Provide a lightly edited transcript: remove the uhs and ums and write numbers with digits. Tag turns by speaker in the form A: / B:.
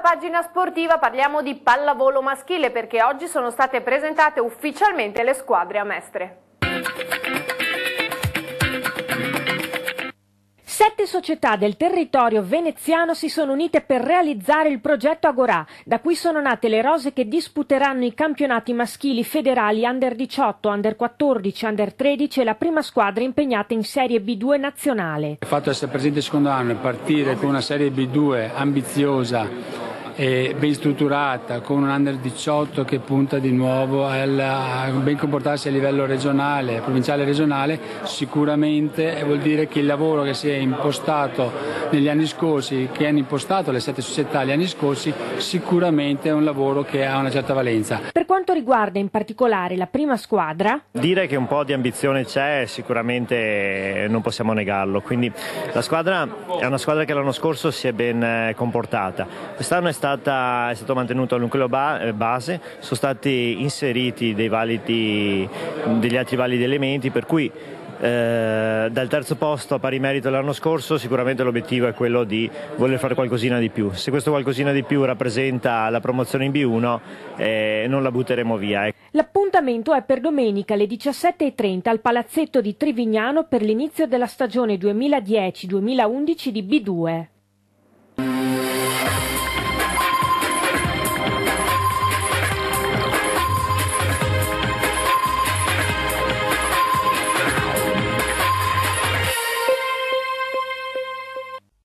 A: pagina sportiva parliamo di pallavolo maschile perché oggi sono state presentate ufficialmente le squadre a Mestre.
B: 7 società del territorio veneziano si sono unite per realizzare il progetto Agorà, da cui sono nate le rose che disputeranno i campionati maschili federali Under 18, Under 14, Under 13 e la prima squadra impegnata in Serie B2 nazionale.
C: Il fatto di essere presente il secondo anno e partire con una Serie B2 ambiziosa e ben strutturata, con un Under 18 che punta di nuovo a ben comportarsi a livello regionale, provinciale e regionale, sicuramente vuol dire che il lavoro che si è impostato negli anni scorsi, che hanno impostato le 7 società gli anni scorsi, sicuramente è un lavoro che ha una certa valenza.
B: Per quanto riguarda in particolare la prima squadra,
D: dire che un po' di ambizione c'è, sicuramente non possiamo negarlo, quindi la squadra è una squadra che l'anno scorso si è ben comportata, quest'anno è stato mantenuto il nucleo base, sono stati inseriti degli altri validi elementi, per cui dal terzo posto a pari merito l'anno scorso sicuramente l'obiettivo è quello di voler fare qualcosina di più. Se questo qualcosina di più rappresenta la promozione in B1 non la butteremo via.
B: L'appuntamento è per domenica alle 17:30 al Palazzetto di Trivignano per l'inizio della stagione 2010-2011 di B2.